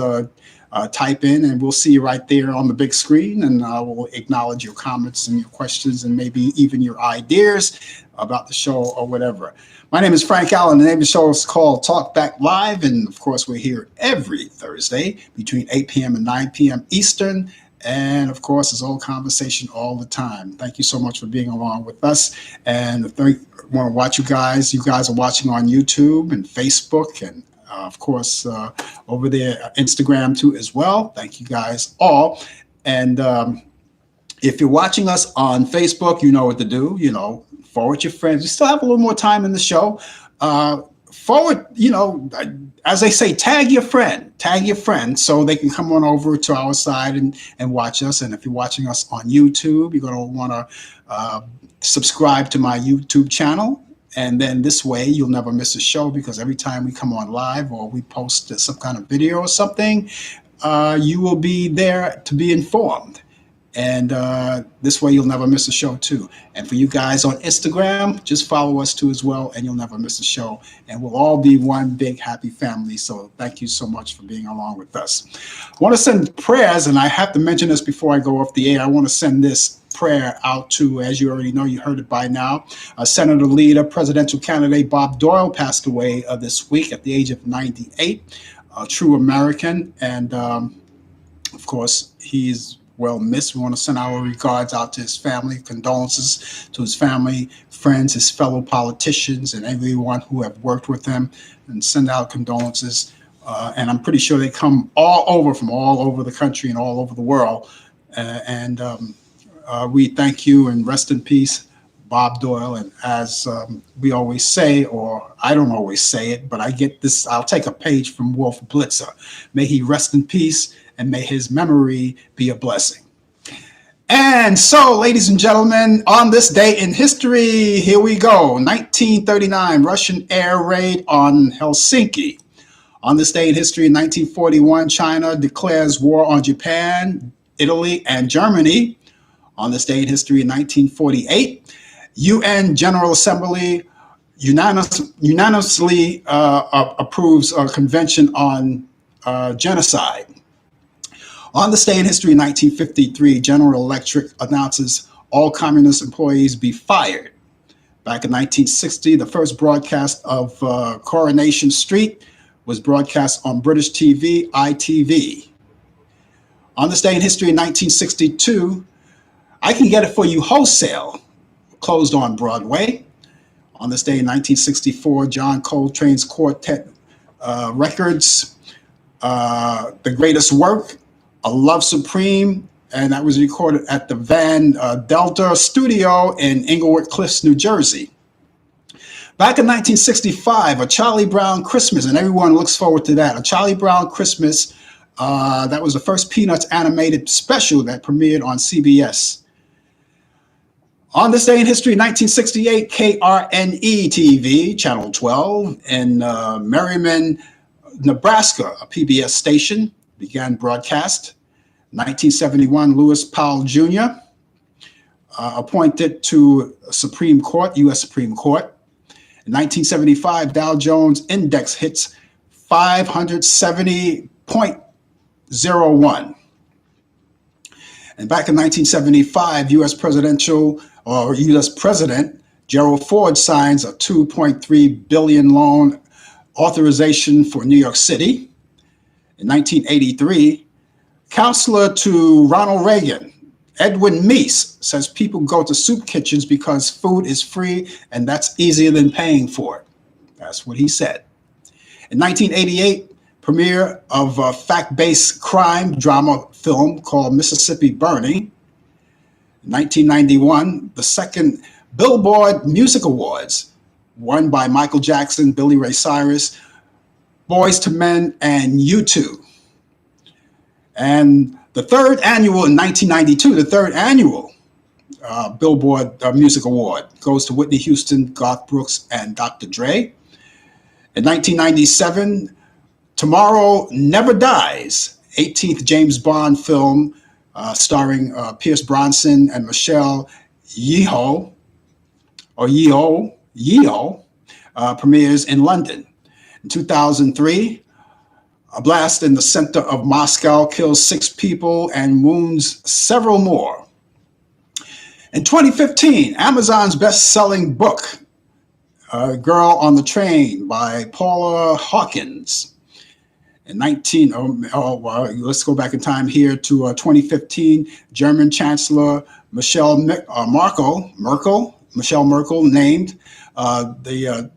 type in, and we'll see you right there on the big screen. And I will acknowledge your comments and your questions and maybe even your ideas about the show or whatever. My name is Frank Allan. The name of the show is called Talk Back Live. And, of course, we're here every Thursday between 8 p.m. and 9 p.m. Eastern. And, of course, it's all conversation all the time. Thank you so much for being along with us. And I want to watch you guys. You guys are watching on YouTube and Facebook and, of course, over there, Instagram, too, as well. Thank you guys all. And if you're watching us on Facebook, you know what to do. Forward your friends. We still have a little more time in the show. Forward, as they say, tag your friend so they can come on over to our side and watch us. And if you're watching us on YouTube, you're going to want to subscribe to my YouTube channel. And then this way you'll never miss a show, because every time we come on live or we post some kind of video or something, you will be there to be informed. And this way you'll never miss a show too. And for you guys on Instagram, just follow us too as well, and you'll never miss a show. And we'll all be one big happy family. So thank you so much for being along with us. I want to send prayers, and I have to mention this before I go off the air. I want to send this prayer out to, as you already know, you heard it by now, Senator leader, presidential candidate Bob Doyle passed away this week at the age of 98, a true American. And of course, he's well missed. We want to send our regards out to his family, condolences to his family, friends, his fellow politicians, and everyone who have worked with him, and send out condolences. And I'm pretty sure they come from all over the country and all over the world. We thank you and rest in peace, Bob Doyle. And as we always say, or I don't always say it, but I get this, I'll take a page from Wolf Blitzer. May he rest in peace, and may his memory be a blessing. And so, ladies and gentlemen, on this day in history, here we go. 1939, Russian air raid on Helsinki. On this day in history, in 1941, China declares war on Japan, Italy, and Germany. On this day in history, in 1948, UN General Assembly unanimously approves a convention on genocide. On this day in history, in 1953, General Electric announces all communist employees be fired. Back in 1960, the first broadcast of Coronation Street was broadcast on British TV, ITV. On this day in history, in 1962, I Can Get It For You Wholesale closed on Broadway. On this day in 1964, John Coltrane's quartet records, The Greatest Work, A Love Supreme, and that was recorded at the Van Delta Studio in Englewood Cliffs, New Jersey. Back in 1965, A Charlie Brown Christmas, and everyone looks forward to that. A Charlie Brown Christmas, that was the first Peanuts animated special that premiered on CBS. On this day in history, 1968, KRNE TV, Channel 12, in Merriman, Nebraska, a PBS station, began broadcast. 1971, Lewis Powell Jr. Appointed to Supreme Court, U.S. Supreme Court. In 1975, Dow Jones Index hits 570.01. And back in 1975, U.S. President Gerald Ford signs a $2.3 billion loan authorization for New York City. In 1983, counselor to Ronald Reagan, Edwin Meese, says people go to soup kitchens because food is free and that's easier than paying for it. That's what he said. In 1988, premiere of a fact-based crime drama film called Mississippi Burning. In 1991, the second Billboard Music Awards, won by Michael Jackson, Billy Ray Cyrus, Boyz II Men, and U2. And the third annual in 1992, the third annual Billboard Music Award goes to Whitney Houston, Garth Brooks, and Dr. Dre. In 1997, Tomorrow Never Dies, 18th James Bond film starring Pierce Brosnan and Michelle Yeoh, premieres in London. In 2003, a blast in the center of Moscow kills 6 people and wounds several more. In 2015, Amazon's best-selling book, Girl on the Train by Paula Hawkins. In let's go back in time here to 2015, German Chancellor Michelle Merkel named the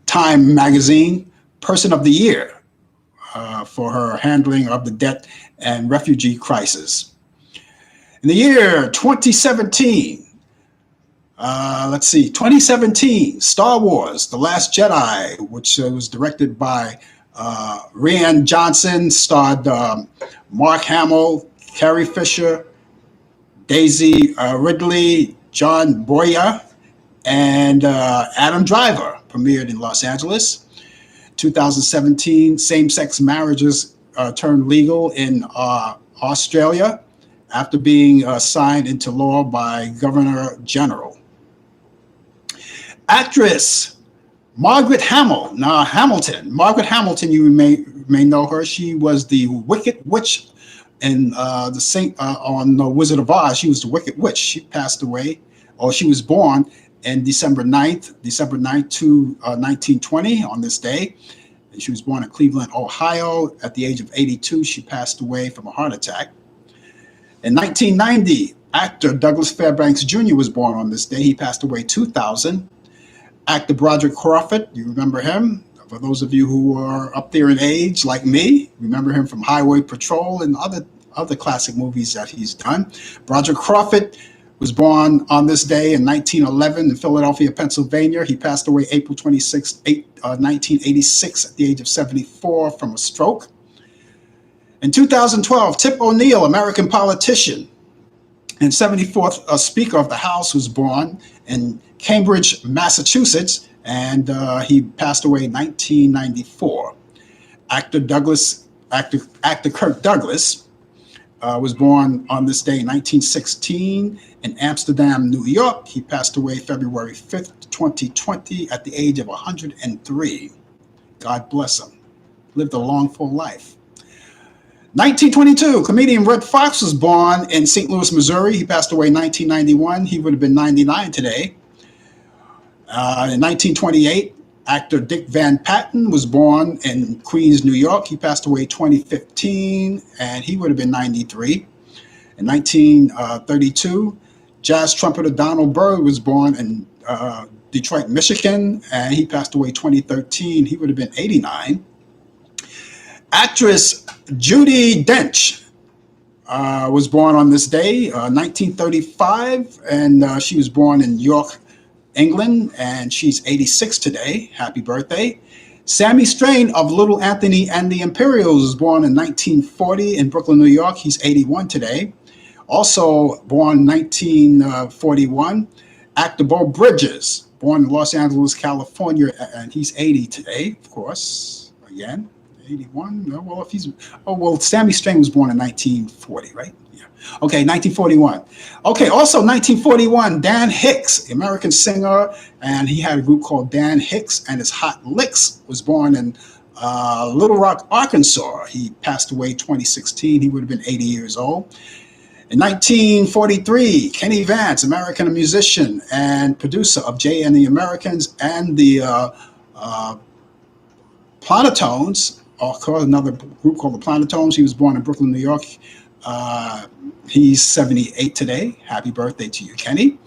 Time magazine Person of the Year for her handling of the debt and refugee crisis. In the year 2017, 2017, Star Wars, The Last Jedi, which was directed by Rian Johnson, starred Mark Hamill, Carrie Fisher, Daisy Ridley, John Boyega, and Adam Driver, premiered in Los Angeles. 2017, same-sex marriages turned legal in Australia after being signed into law by Governor General. Actress Margaret Hamilton. Margaret Hamilton, you may know her. She was the Wicked Witch in on the Wizard of Oz. She was the Wicked Witch. She passed away, or she was born in December 9th, 1920 on this day. She was born in Cleveland, Ohio. At the age of 82, she passed away from a heart attack. In 1990, actor Douglas Fairbanks Jr. was born on this day. He passed away 2000. Actor Broderick Crawford, you remember him? For those of you who are up there in age, like me, remember him from Highway Patrol and other classic movies that he's done. Broderick Crawford was born on this day in 1911 in Philadelphia, Pennsylvania. He passed away April 26, 1986 at the age of 74 from a stroke. In 2012, Tip O'Neill, American politician and 74th Speaker of the House, was born in Cambridge, Massachusetts, and he passed away in 1994. Actor Kirk Douglas was born on this day in 1916 in Amsterdam, New York. He passed away February 5th, 2020 at the age of 103. God bless him. Lived a long, full life. 1922, comedian Red Fox was born in St. Louis, Missouri. He passed away in 1991. He would have been 99 today. In 1928, actor Dick Van Patten was born in Queens, New York. He passed away 2015, and he would have been 93. In 1932, jazz trumpeter Donald Byrd was born in Detroit, Michigan, and he passed away 2013. He would have been 89. Actress Judi Dench was born on this day, 1935, and she was born in York, England, and she's 86 today. Happy birthday. Sammy Strain of Little Anthony and the Imperials was born in 1940 in Brooklyn, New York. He's 81 today. Also born in 1941, actor Beau Bridges, born in Los Angeles, California, and he's 80 today, of course, again. 81. No, well, if he's well, Sammy Strain was born in 1940, right? Yeah. Okay, 1941. Okay, also 1941, Dan Hicks, American singer, and he had a group called Dan Hicks and his Hot Licks. Was born in Little Rock, Arkansas. He passed away 2016. He would have been 80 years old. In 1943, Kenny Vance, American musician and producer of Jay and the Americans and the uh, Planetones, or called another group called the Planetones. He was born in Brooklyn, New York. Uh, he's 78 today. Happy birthday to you, Kenny.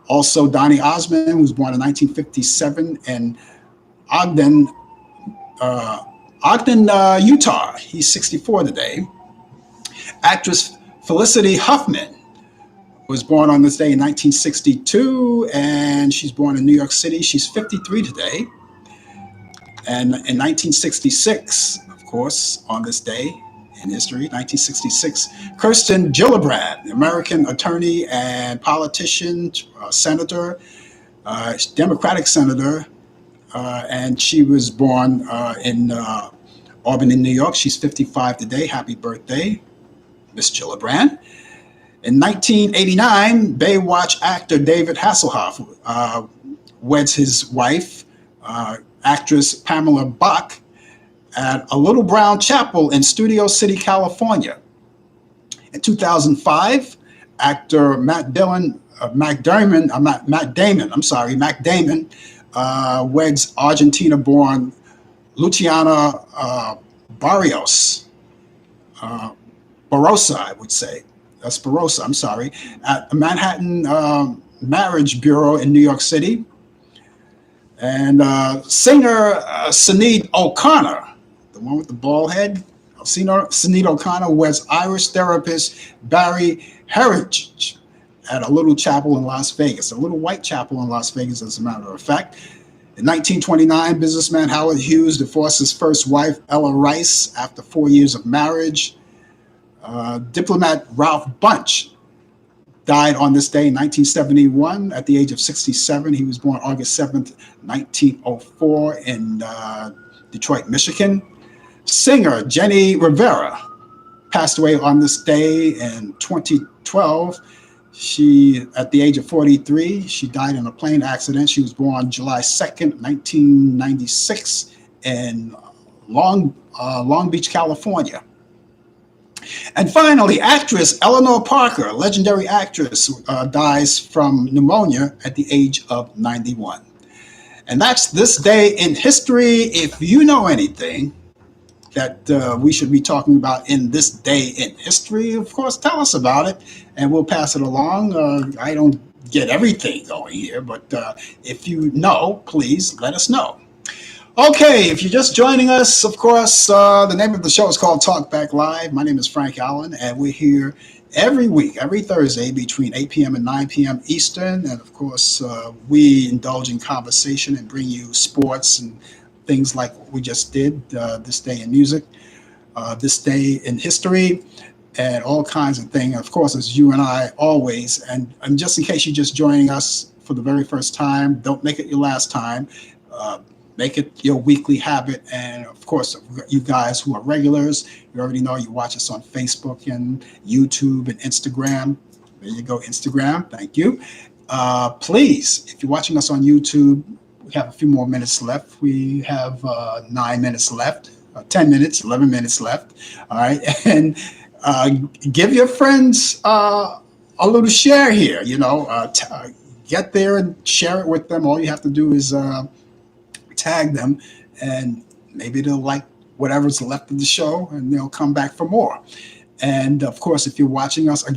Also, Donny Osmond, who was born in 1957 in Ogden, uh, Utah. He's 64 today. Actress Felicity Huffman was born on this day in 1962, and she's born in New York City. She's 53 today. And in 1966, of course, on this day in history, 1966, Kirsten Gillibrand, American attorney and politician, senator, Democratic senator, and she was born in Albany, New York. She's 55 today. Happy birthday, Miss Gillibrand. In 1989, Baywatch actor David Hasselhoff weds his wife, actress Pamela Bach, at a little brown chapel in Studio City, California. In 2005, actor Matt Damon, weds Argentina-born Luciana Barrios, Barossa, I would say. That's Barossa, I'm sorry, at a Manhattan Marriage Bureau in New York City. And singer Sinead O'Connor, the one with the bald head, Sinead O'Connor weds Irish therapist Barry Heritage at a little chapel in Las Vegas, a little white chapel in Las Vegas, as a matter of fact. In 1929, businessman Howard Hughes divorced his first wife, Ella Rice, after 4 years of marriage. Diplomat Ralph Bunche died on this day in 1971 at the age of 67. He was born August 7th, 1904 in Detroit, Michigan. Singer Jenny Rivera passed away on this day in 2012. She, at the age of 43, she died in a plane accident. She was born July 2nd, 1996 in Long Beach, California. And finally, actress Eleanor Parker, legendary actress, dies from pneumonia at the age of 91. And that's this day in history. If you know anything that we should be talking about in this day in history, of course, tell us about it and we'll pass it along. I don't get everything going here, but if you know, please let us know. Okay, if you're just joining us, of course, the name of the show is called Talk Back Live. My name is Frank Allan, and we're here every week, every Thursday between 8 p.m. and 9 p.m. Eastern. And of course, we indulge in conversation and bring you sports and things like what we just did, this day in music, this day in history, and all kinds of things. Of course, as you and I always, and just in case you're just joining us for the very first time, don't make it your last time. Make it your weekly habit. And of course, you guys who are regulars, you already know you watch us on Facebook and YouTube and Instagram. There you go, Instagram. Thank you. Please, if you're watching us on YouTube, we have a few more minutes left. We have 9 minutes left, 10 minutes, 11 minutes left. All right. And give your friends a little share here, get there and share it with them. All you have to do is tag them, and maybe they'll like whatever's left of the show, and they'll come back for more. And of course, if you're watching us on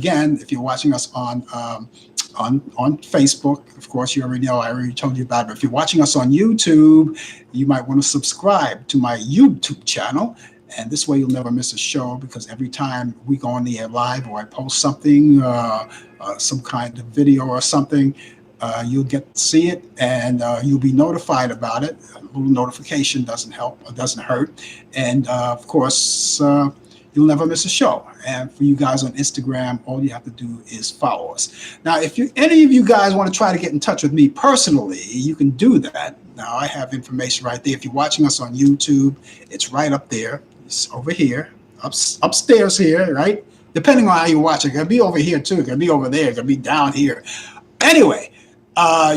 Facebook, of course, you already know, I already told you about it. But if you're watching us on YouTube, you might want to subscribe to my YouTube channel. And this way you'll never miss a show, because every time we go on the air live or I post something, some kind of video or something, you'll get to see it, and you'll be notified about it. A little notification doesn't hurt. And of course, you'll never miss a show. And for you guys on Instagram, all you have to do is follow us. Now, if any of you guys want to try to get in touch with me personally, you can do that. Now, I have information right there. If you're watching us on YouTube, it's right up there. It's over here, upstairs here, right? Depending on how you watch it, it could be over here too. It could be over there. It could be down here. Anyway,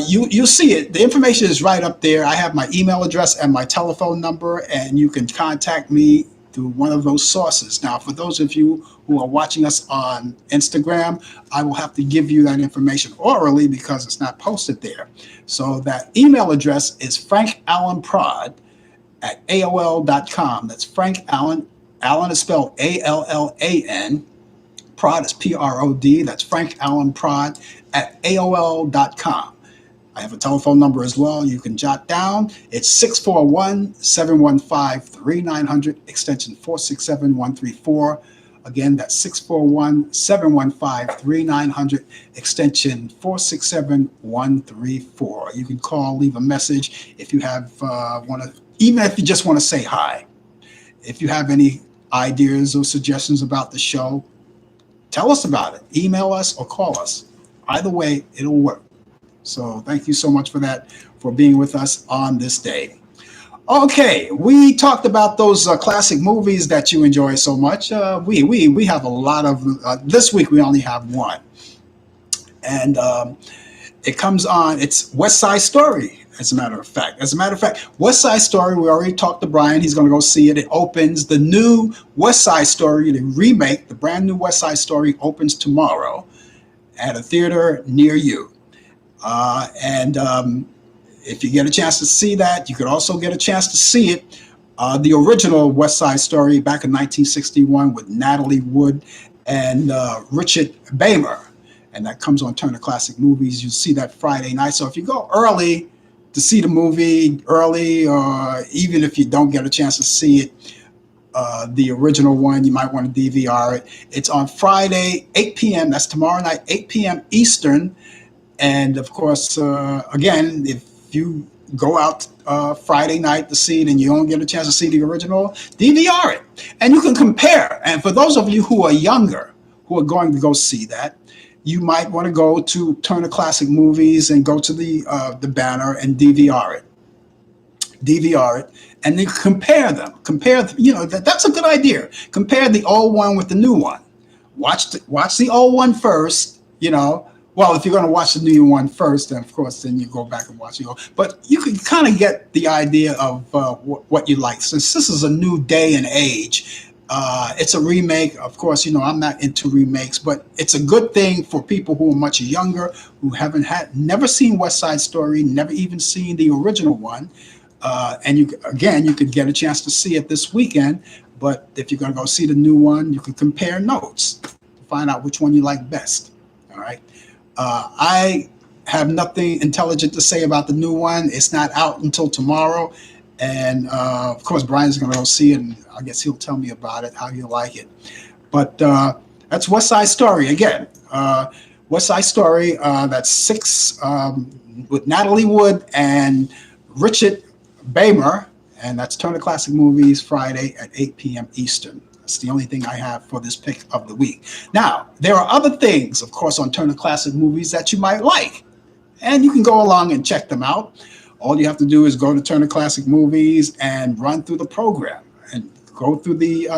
you'll see it. The information is right up there. I have my email address and my telephone number, and you can contact me through one of those sources. Now, for those of you who are watching us on Instagram, I will have to give you that information orally because it's not posted there. So that email address is frankallanprod at AOL.com. That's Frank Allan. Allan is spelled Allan. Prod is Prod. That's Frank Allan Prod at AOL.com. I have a telephone number as well you can jot down. It's 641-715-3900, extension 467134. Again, that's 641-715-3900, extension 467134. You can call, leave a message if you have even if you just want to say hi. If you have any ideas or suggestions about the show, tell us about it. Email us or call us. Either way, it'll work. So thank you so much for that, for being with us on this day. Okay, we talked about those classic movies that you enjoy so much. We have a lot of. This week we only have one, and it comes on. It's West Side Story. As a matter of fact, West Side Story. We already talked to Brian. He's going to go see it. It opens the new West Side Story, the remake, the brand new West Side Story opens tomorrow at a theater near you. And if you get a chance to see that, you could also get a chance to see it. The original West Side Story back in 1961 with Natalie Wood and Richard Beymer. And that comes on Turner Classic Movies. You see that Friday night. So if you go early to see the movie early, or even if you don't get a chance to see it, the original one, you might want to DVR it. It's on Friday, 8 p.m. That's tomorrow night, 8 p.m. Eastern. And of course, again, if you go out Friday night to see it and you don't get a chance to see the original, DVR it. And you can compare. And for those of you who are younger, who are going to go see that, you might want to go to Turner Classic Movies and go to the banner and DVR it. And then compare them. That's a good idea. Compare the old one with the new one. Watch the old one first, Well, if you're going to watch the new one first, then of course, then you go back and watch the old. But you can kind of get the idea of what you like. Since this is a new day and age, it's a remake. Of course, I'm not into remakes, but it's a good thing for people who are much younger, who never seen West Side Story, never even seen the original one. And you could get a chance to see it this weekend. But if you're going to go see the new one, you can compare notes to find out which one you like best. All right. I have nothing intelligent to say about the new one. It's not out until tomorrow. And of course, Brian's going to go see it, and I guess he'll tell me about it, how he'll like it. But that's West Side Story again. West Side Story, that's 6 with Natalie Wood and Richard Beymer, and that's Turner Classic Movies Friday at 8 p.m. Eastern. That's the only thing I have for this pick of the week. Now, there are other things, of course, on Turner Classic Movies that you might like, and you can go along and check them out. All you have to do is go to Turner Classic Movies and run through the program and go through the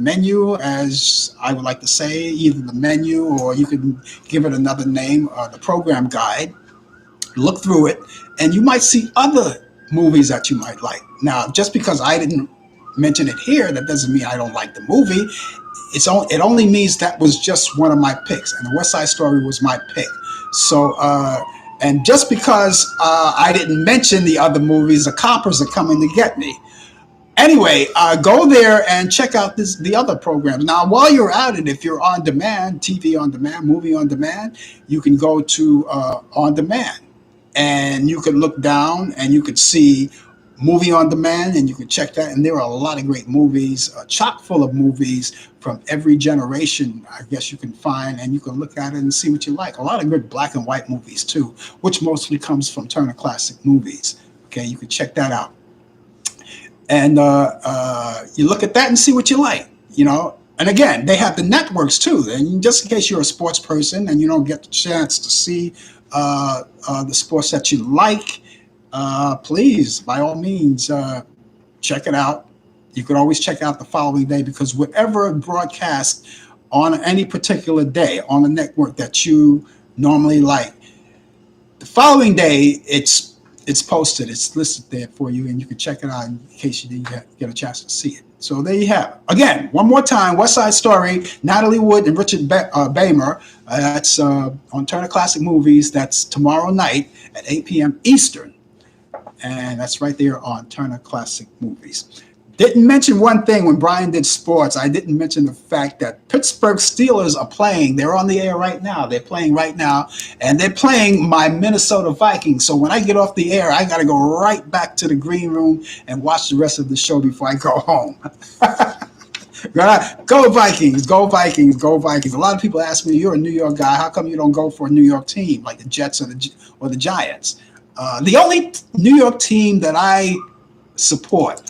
menu, as I would like to say, either the menu or you can give it another name, the program guide. Look through it, and you might see other movies that you might like. Now, just because I didn't mention it here, that doesn't mean I don't like the movie. It only means that was just one of my picks, and the West Side Story was my pick. So, and just because I didn't mention the other movies, the coppers are coming to get me. Anyway, go there and check out the other programs. Now, while you're at it, if you're on demand, TV on demand, movie on demand, you can go to on demand, and you can look down and you can see movie on demand, and you can check that. And there are a lot of great movies, chock full of movies from every generation, I guess you can find, and you can look at it and see what you like. A lot of good black and white movies too, which mostly comes from Turner Classic Movies. Okay, you can check that out. And you look at that and see what you like, And again, they have the networks too. And just in case you're a sports person and you don't get the chance to see the sports that you like, please, by all means, check it out. You could always check out the following day because whatever broadcast on any particular day on the network that you normally like, the following day it's posted, it's listed there for you, and you can check it out in case you didn't get a chance to see it. So there you have it. Again, one more time, West Side Story, Natalie Wood and Richard Bamer. That's on Turner Classic Movies. That's tomorrow night at 8 p.m. Eastern. And that's right there on Turner Classic Movies. Didn't mention one thing when Brian did sports. I didn't mention the fact that Pittsburgh Steelers are playing. They're on the air right now. They're playing right now, and they're playing my Minnesota Vikings. So when I get off the air, I got to go right back to the green room and watch the rest of the show before I go home. Go Vikings, go Vikings, go Vikings. A lot of people ask me, you're a New York guy. How come you don't go for a New York team like the Jets or the Giants? The only New York team that I support,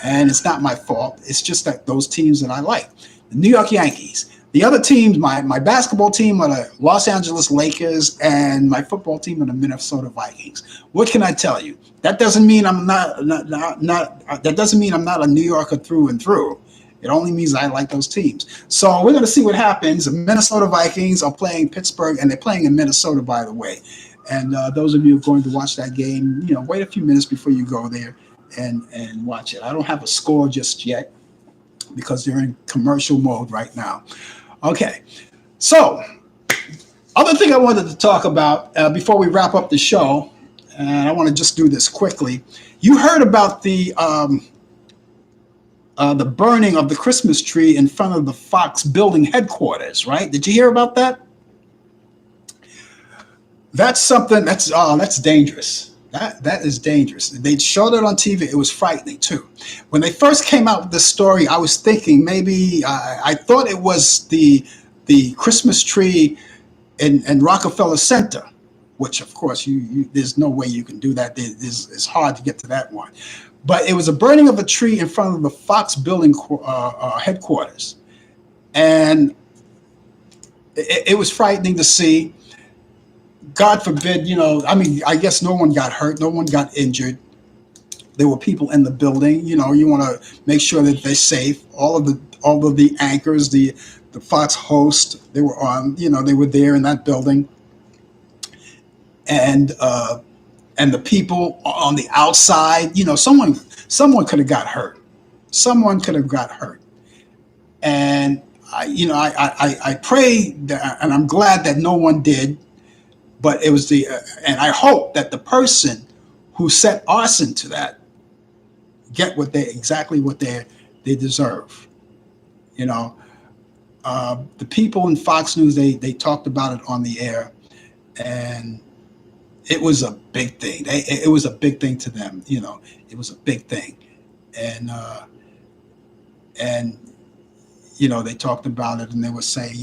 and it's not my fault, it's just that those teams that I like, the New York Yankees. The other teams, my basketball team are the Los Angeles Lakers, and my football team are the Minnesota Vikings. What can I tell you? That doesn't mean I'm not that doesn't mean I'm not a New Yorker through and through. It only means I like those teams. So we're going to see what happens. The Minnesota Vikings are playing Pittsburgh, and they're playing in Minnesota, by the way. And those of you who are going to watch that game, wait a few minutes before you go there and watch it. I don't have a score just yet because they're in commercial mode right now. Okay, so other thing I wanted to talk about before we wrap up the show, and I want to just do this quickly. You heard about the burning of the Christmas tree in front of the Fox building headquarters, right? Did you hear about that? That's something that's dangerous. That is dangerous. They showed it on TV. It was frightening too. When they first came out with this story, I was thinking maybe I thought it was the Christmas tree in Rockefeller Center, which of course there's no way you can do that. It's hard to get to that one. But it was a burning of a tree in front of the Fox building headquarters, and it was frightening to see. God forbid, I guess no one got hurt, no one got injured. There were people in the building. You want to make sure that they're safe. All of the anchors, the Fox host, they were on. They were there in that building, and the people on the outside. Someone could have got hurt. Someone could have got hurt, and I pray that, and I'm glad that no one did. But it was and I hope that the person who set arson to that get exactly what they deserve. The people in Fox News, they talked about it on the air, and it was a big thing. It was a big thing to them. It was a big thing, and they talked about it, and they were saying,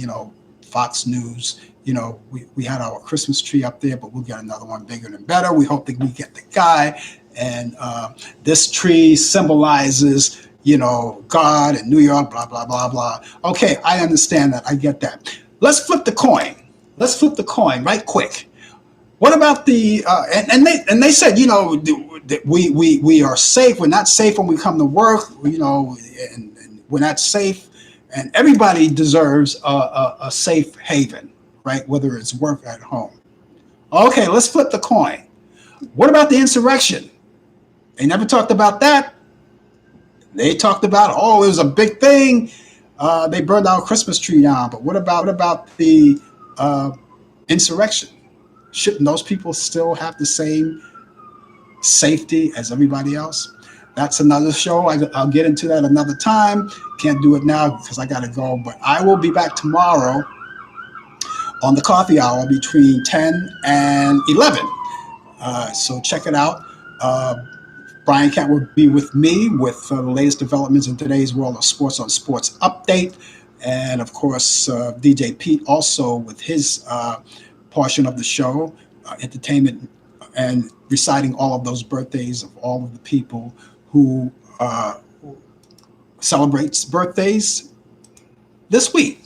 Fox News. We had our Christmas tree up there, but we'll get another one bigger and better. We hope that we get the guy. And this tree symbolizes, God and New York, blah, blah, blah, blah. Okay, I understand that. I get that. Let's flip the coin. Let's flip the coin right quick. What about the, and they said, we are safe. We're not safe when we come to work, and we're not safe. And everybody deserves a safe haven. Right, whether it's work or at home. Okay, let's flip the coin. What about the insurrection? They never talked about that. They talked about, it was a big thing. They burned our Christmas tree down. But what about the insurrection? Shouldn't those people still have the same safety as everybody else? That's another show. I'll get into that another time. Can't do it now because I got to go. But I will be back tomorrow on the coffee hour between 10 and 11. So check it out. Brian Kent will be with me with the latest developments in today's world of sports on Sports Update. And of course, DJ Pete also with his portion of the show, entertainment, and reciting all of those birthdays of all of the people who celebrates birthdays this week.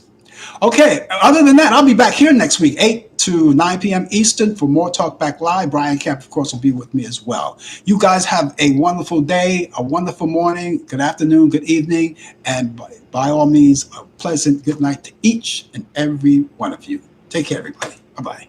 Okay, other than that, I'll be back here next week, 8 to 9 p.m. Eastern for more Talk Back Live. Brian Camp, of course, will be with me as well. You guys have a wonderful day, a wonderful morning, good afternoon, good evening, and by all means, a pleasant good night to each and every one of you. Take care, everybody. Bye bye.